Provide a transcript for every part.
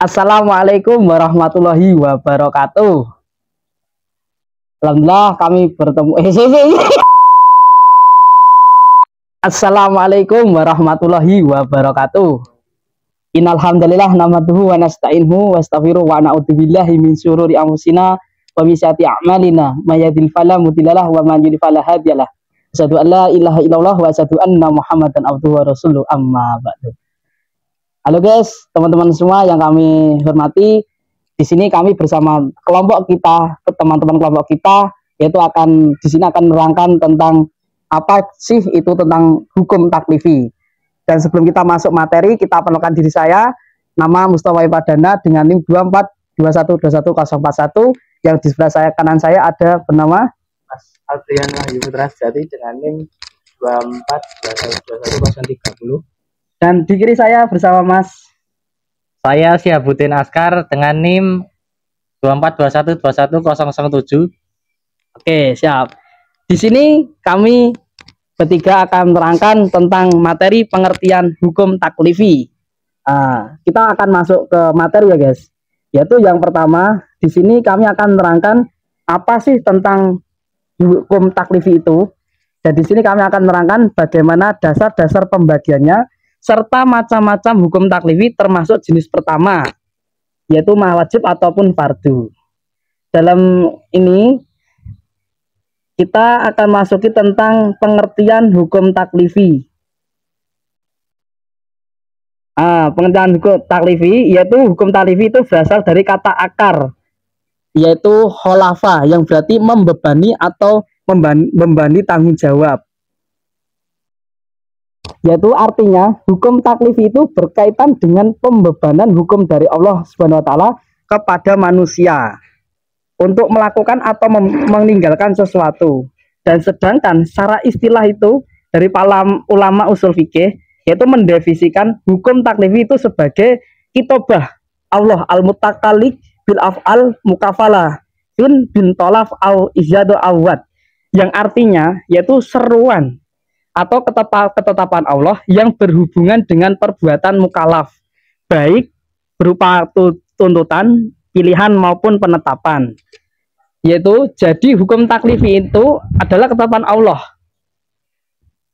Assalamualaikum warahmatullahi wabarakatuh. Alhamdulillah kami bertemu. Assalamualaikum warahmatullahi wabarakatuh. Innal hamdalillah nahmaduhu wa nasta'inuhu wa nastaghfiruh wa na'udzu billahi min syururi anfusina wa min sayyiati a'malina may yahdihil fala mudhillalah wa man yudhlil fala hadiyalah. Asyhadu an la ilaha illallah wa asyhadu anna Muhammadan abduhu wa rasuluh amma ba'du. Halo guys, teman-teman semua yang kami hormati, di sini kami bersama kelompok kita, teman-teman kelompok kita, yaitu di sini akan menerangkan tentang apa sih itu tentang hukum taklifi. Dan sebelum kita masuk materi, kita perkenalkan diri saya, nama Mustafa Ipadana dengan NIM 24212101, yang di sebelah saya kanan saya ada bernama Mas Adrian Wahyu Putra Sejati dengan NIM 24212130. Dan di kiri saya bersama Mas. Saya Syabuddin Askar dengan NIM 24212107. Oke, siap. Di sini kami bertiga akan menerangkan tentang materi pengertian hukum taklifi. Kita akan masuk ke materi ya guys. Yaitu yang pertama, di sini kami akan menerangkan apa sih tentang hukum taklifi itu. Dan di sini kami akan menerangkan bagaimana dasar-dasar pembagiannya serta macam-macam hukum taklifi termasuk jenis pertama, yaitu wajib ataupun fardu. Dalam ini kita akan masuki tentang pengertian hukum taklifi. Pengertian hukum taklifi, yaitu hukum taklifi itu berasal dari kata akar, yaitu kholafa, yang berarti membebani atau membebani tanggung jawab. Yaitu artinya hukum taklifi itu berkaitan dengan pembebanan hukum dari Allah Subhanahu wa taala kepada manusia untuk melakukan atau meninggalkan sesuatu. Dan sedangkan secara istilah itu dari para ulama usul fikih yaitu mendefinisikan hukum taklifi itu sebagai kitobah Allah al-mutakallik bil af'al mukafalah bin tolaf au izyadu awad, yang artinya yaitu seruan atau ketetapan Allah yang berhubungan dengan perbuatan mukalaf, baik berupa tuntutan, pilihan maupun penetapan. Yaitu jadi hukum taklifi itu adalah ketetapan Allah.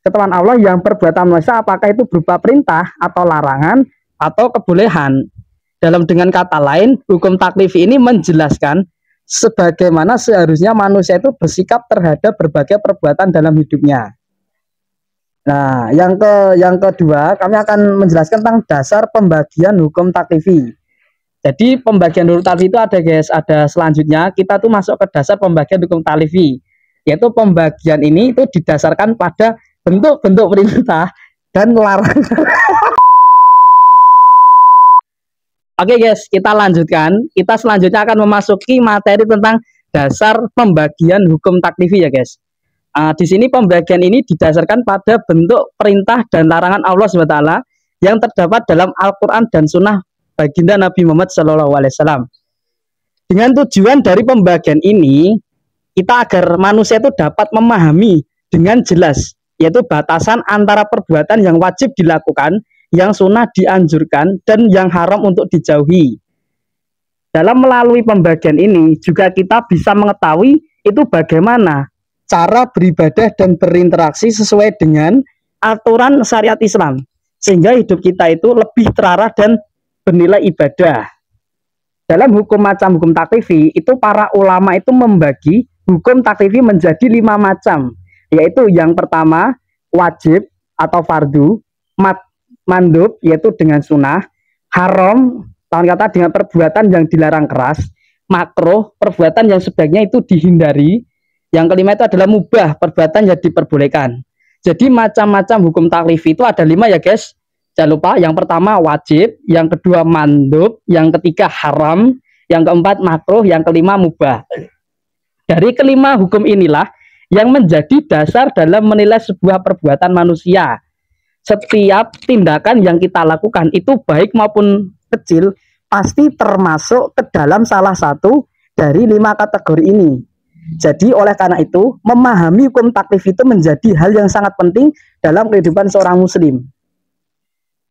Ketetapan Allah yang perbuatan manusia apakah itu berupa perintah atau larangan atau kebolehan. Dengan kata lain, hukum taklifi ini menjelaskan sebagaimana seharusnya manusia itu bersikap terhadap berbagai perbuatan dalam hidupnya. Nah, yang kedua, kami akan menjelaskan tentang dasar pembagian hukum taklifi. Jadi pembagian hukum taklifi itu ada guys, ada selanjutnya kita tuh masuk ke dasar pembagian hukum taklifi. Yaitu pembagian ini itu didasarkan pada bentuk-bentuk perintah dan larangan. Oke guys, kita lanjutkan. Kita selanjutnya akan memasuki materi tentang dasar pembagian hukum taklifi ya guys. Di sini pembagian ini didasarkan pada bentuk perintah dan larangan Allah SWT yang terdapat dalam Al-Quran dan Sunnah baginda Nabi Muhammad SAW. Dengan tujuan dari pembagian ini, kita agar manusia itu dapat memahami dengan jelas, yaitu batasan antara perbuatan yang wajib dilakukan, yang sunnah dianjurkan, dan yang haram untuk dijauhi. Dalam melalui pembagian ini, juga kita bisa mengetahui itu bagaimana cara beribadah dan berinteraksi sesuai dengan aturan syariat Islam, sehingga hidup kita itu lebih terarah dan bernilai ibadah. Dalam hukum taklifi itu para ulama itu membagi hukum taklifi menjadi 5 macam, yaitu yang pertama wajib atau fardu, mandub yaitu dengan sunnah, haram kata dengan perbuatan yang dilarang keras, makruh perbuatan yang sebaiknya itu dihindari. Yang kelima itu adalah mubah, perbuatan yang diperbolehkan. Jadi macam-macam hukum taklifi itu ada 5 ya guys. Jangan lupa, yang pertama wajib, yang kedua mandub, yang ketiga haram, yang keempat makruh, yang kelima mubah. Dari kelima hukum inilah yang menjadi dasar dalam menilai sebuah perbuatan manusia. Setiap tindakan yang kita lakukan itu baik maupun kecil pasti termasuk ke dalam salah satu dari 5 kategori ini. Jadi oleh karena itu, memahami hukum taklif itu menjadi hal yang sangat penting dalam kehidupan seorang muslim.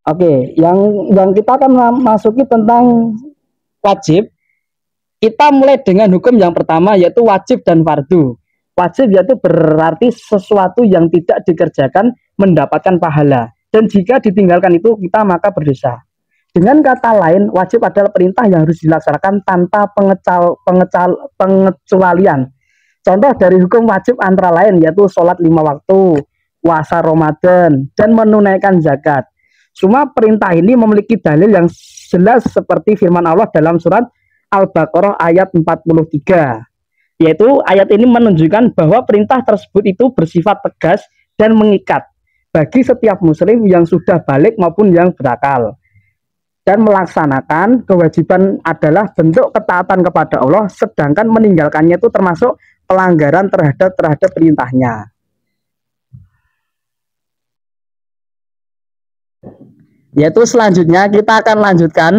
Oke, yang kita akan masuki tentang wajib, kita mulai dengan hukum yang pertama yaitu wajib dan fardu. Wajib yaitu berarti sesuatu yang tidak dikerjakan mendapatkan pahala, dan jika ditinggalkan itu kita maka berdosa. Dengan kata lain, wajib adalah perintah yang harus dilaksanakan tanpa pengecualian. Contoh dari hukum wajib antara lain yaitu sholat 5 waktu, puasa Ramadan, dan menunaikan zakat. Semua perintah ini memiliki dalil yang jelas seperti firman Allah dalam surat Al-Baqarah ayat 43. Yaitu ayat ini menunjukkan bahwa perintah tersebut itu bersifat tegas dan mengikat bagi setiap muslim yang sudah balik maupun yang berakal. Dan melaksanakan kewajiban adalah bentuk ketaatan kepada Allah, sedangkan meninggalkannya itu termasuk pelanggaran terhadap perintahnya. Yaitu selanjutnya kita akan lanjutkan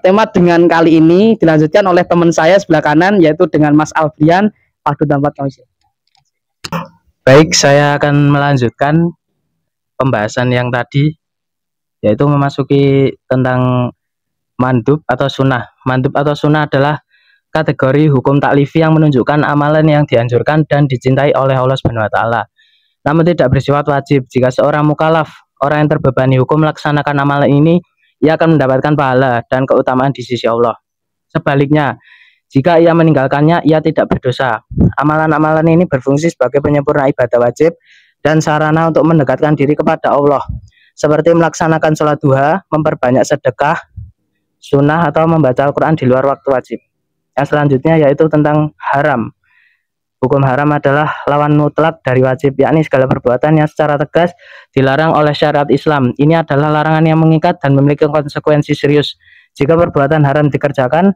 tema dengan kali ini dilanjutkan oleh teman saya sebelah kanan yaitu dengan Mas Albrian. Padu tempat kami. Baik, saya akan melanjutkan pembahasan yang tadi, yaitu memasuki tentang mandub atau sunnah. Mandub atau sunnah adalah kategori hukum taklifi yang menunjukkan amalan yang dianjurkan dan dicintai oleh Allah Subhanahu wa taala, namun tidak bersifat wajib. Jika seorang mukallaf, orang yang terbebani hukum, melaksanakan amalan ini, ia akan mendapatkan pahala dan keutamaan di sisi Allah. Sebaliknya, jika ia meninggalkannya, ia tidak berdosa. Amalan-amalan ini berfungsi sebagai penyempurna ibadah wajib dan sarana untuk mendekatkan diri kepada Allah, seperti melaksanakan sholat duha, memperbanyak sedekah, sunnah, atau membaca Al-Quran di luar waktu wajib. Yang selanjutnya yaitu tentang haram. Hukum haram adalah lawan mutlak dari wajib, yakni segala perbuatan yang secara tegas dilarang oleh syariat Islam. Ini adalah larangan yang mengikat dan memiliki konsekuensi serius. Jika perbuatan haram dikerjakan,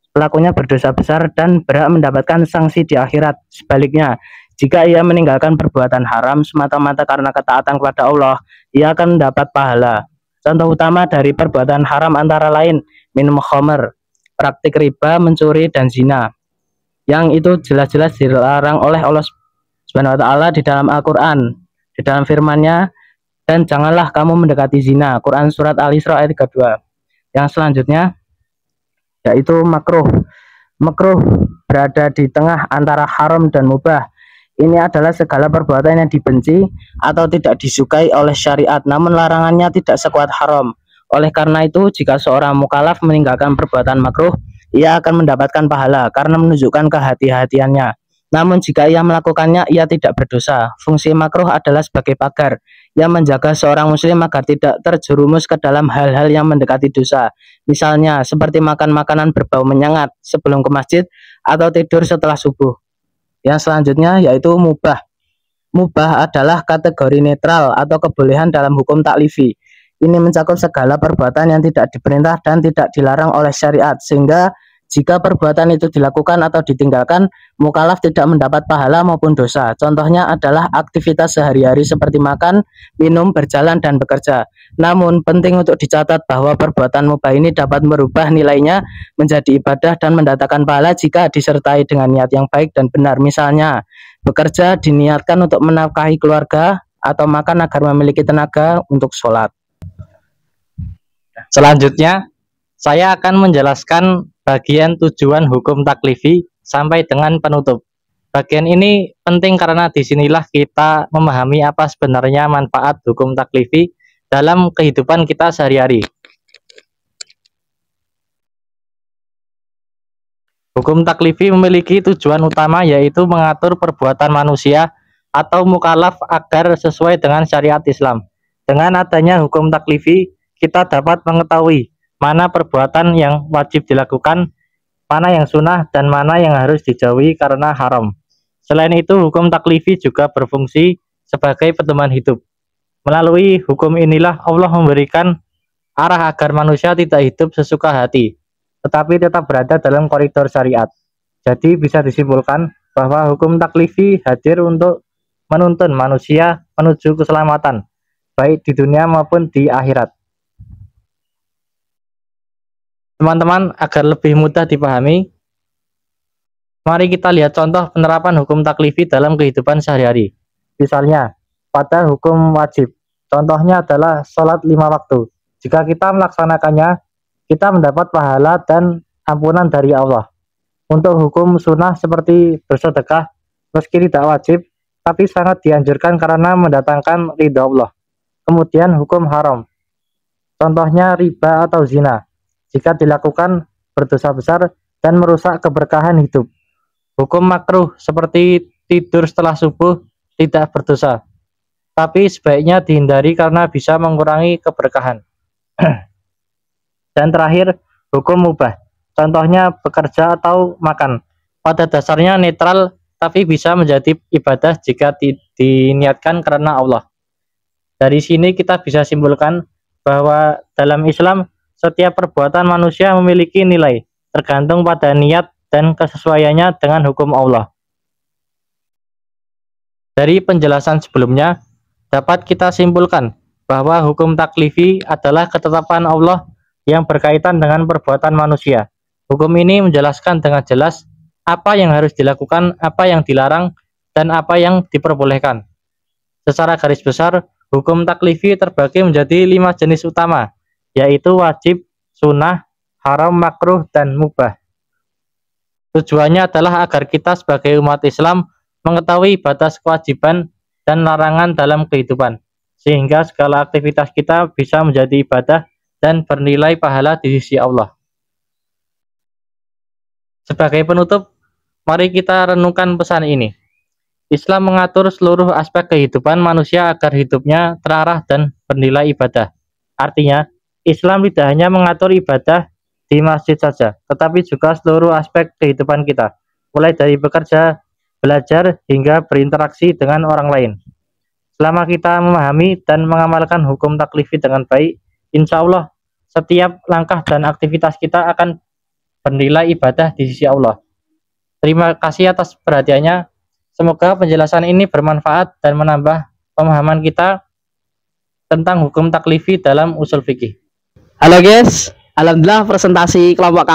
pelakunya berdosa besar dan berhak mendapatkan sanksi di akhirat. Sebaliknya, jika ia meninggalkan perbuatan haram semata-mata karena ketaatan kepada Allah, ia akan mendapat pahala. Contoh utama dari perbuatan haram antara lain minum khamr, praktik riba, mencuri, dan zina, yang itu jelas-jelas dilarang oleh Allah Subhanahu wa taala di dalam Al-Qur'an, di dalam firman-Nya, dan janganlah kamu mendekati zina. Quran surat Al-Isra ayat 32. Yang selanjutnya yaitu makruh. Makruh berada di tengah antara haram dan mubah. Ini adalah segala perbuatan yang dibenci atau tidak disukai oleh syariat, namun larangannya tidak sekuat haram. Oleh karena itu, jika seorang mukallaf meninggalkan perbuatan makruh, ia akan mendapatkan pahala karena menunjukkan kehati-hatiannya. Namun jika ia melakukannya, ia tidak berdosa. Fungsi makruh adalah sebagai pagar yang menjaga seorang muslim agar tidak terjerumus ke dalam hal-hal yang mendekati dosa. Misalnya seperti makan makanan berbau menyengat sebelum ke masjid atau tidur setelah subuh. Yang selanjutnya yaitu mubah. Mubah adalah kategori netral atau kebolehan dalam hukum taklifi. Ini mencakup segala perbuatan yang tidak diperintah dan tidak dilarang oleh syariat, sehingga jika perbuatan itu dilakukan atau ditinggalkan, mukallaf tidak mendapat pahala maupun dosa. Contohnya adalah aktivitas sehari-hari seperti makan, minum, berjalan, dan bekerja. Namun penting untuk dicatat bahwa perbuatan mubah ini dapat merubah nilainya menjadi ibadah dan mendatangkan pahala jika disertai dengan niat yang baik dan benar. Misalnya, bekerja diniatkan untuk menafkahi keluarga, atau makan agar memiliki tenaga untuk sholat. Selanjutnya, saya akan menjelaskan bagian tujuan hukum taklifi sampai dengan penutup. Bagian ini penting karena disinilah kita memahami apa sebenarnya manfaat hukum taklifi dalam kehidupan kita sehari-hari. Hukum taklifi memiliki tujuan utama yaitu mengatur perbuatan manusia atau mukallaf agar sesuai dengan syariat Islam. Dengan adanya hukum taklifi, kita dapat mengetahui mana perbuatan yang wajib dilakukan, mana yang sunnah, dan mana yang harus dijauhi karena haram. Selain itu, hukum taklifi juga berfungsi sebagai pedoman hidup. Melalui hukum inilah Allah memberikan arah agar manusia tidak hidup sesuka hati, tetapi tetap berada dalam koridor syariat. Jadi bisa disimpulkan bahwa hukum taklifi hadir untuk menuntun manusia menuju keselamatan, baik di dunia maupun di akhirat. Teman-teman, agar lebih mudah dipahami, mari kita lihat contoh penerapan hukum taklifi dalam kehidupan sehari-hari. Misalnya, pada hukum wajib. Contohnya adalah sholat 5 waktu. Jika kita melaksanakannya, kita mendapat pahala dan ampunan dari Allah. Untuk hukum sunnah seperti bersedekah, meski tidak wajib, tapi sangat dianjurkan karena mendatangkan ridha Allah. Kemudian hukum haram. Contohnya riba atau zina. Jika dilakukan berdosa besar dan merusak keberkahan hidup. Hukum makruh seperti tidur setelah subuh tidak berdosa, tapi sebaiknya dihindari karena bisa mengurangi keberkahan. Dan terakhir, hukum mubah. Contohnya bekerja atau makan. Pada dasarnya netral, tapi bisa menjadi ibadah jika diniatkan karena Allah. Dari sini kita bisa simpulkan bahwa dalam Islam, setiap perbuatan manusia memiliki nilai, tergantung pada niat dan kesesuaiannya dengan hukum Allah. Dari penjelasan sebelumnya, dapat kita simpulkan bahwa hukum taklifi adalah ketetapan Allah yang berkaitan dengan perbuatan manusia. Hukum ini menjelaskan dengan jelas apa yang harus dilakukan, apa yang dilarang, dan apa yang diperbolehkan. Secara garis besar, hukum taklifi terbagi menjadi 5 jenis utama, yaitu wajib, sunnah, haram, makruh, dan mubah. Tujuannya adalah agar kita sebagai umat Islam mengetahui batas kewajiban dan larangan dalam kehidupan, sehingga segala aktivitas kita bisa menjadi ibadah dan bernilai pahala di sisi Allah. Sebagai penutup, mari kita renungkan pesan ini. Islam mengatur seluruh aspek kehidupan manusia agar hidupnya terarah dan bernilai ibadah. Artinya, Islam tidak hanya mengatur ibadah di masjid saja, tetapi juga seluruh aspek kehidupan kita, mulai dari bekerja, belajar, hingga berinteraksi dengan orang lain. Selama kita memahami dan mengamalkan hukum taklifi dengan baik, insya Allah setiap langkah dan aktivitas kita akan bernilai ibadah di sisi Allah. Terima kasih atas perhatiannya. Semoga penjelasan ini bermanfaat dan menambah pemahaman kita tentang hukum taklifi dalam usul fikih. Halo guys, alhamdulillah presentasi kelompok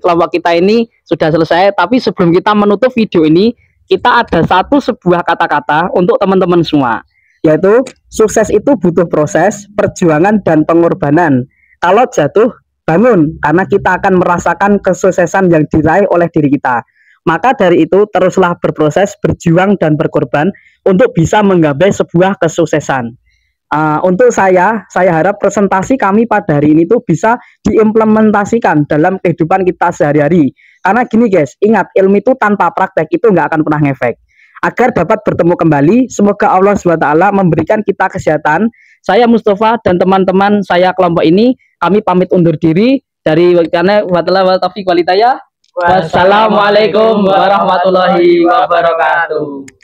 kelompok kita ini sudah selesai. Tapi sebelum kita menutup video ini, kita ada sebuah kata-kata untuk teman-teman semua, yaitu sukses itu butuh proses, perjuangan, dan pengorbanan. Kalau jatuh, bangun, karena kita akan merasakan kesuksesan yang diraih oleh diri kita. Maka dari itu, teruslah berproses, berjuang, dan berkorban untuk bisa menggapai sebuah kesuksesan. Untuk saya harap presentasi kami pada hari ini tuh bisa diimplementasikan dalam kehidupan kita sehari-hari. Karena gini guys, ingat, ilmu itu tanpa praktek itu nggak akan pernah ngefek. Agar dapat bertemu kembali, semoga Allah SWT memberikan kita kesehatan. Saya Mustafa dan teman-teman saya kelompok ini, kami pamit undur diri dari Wassalamualaikum warahmatullahi wabarakatuh.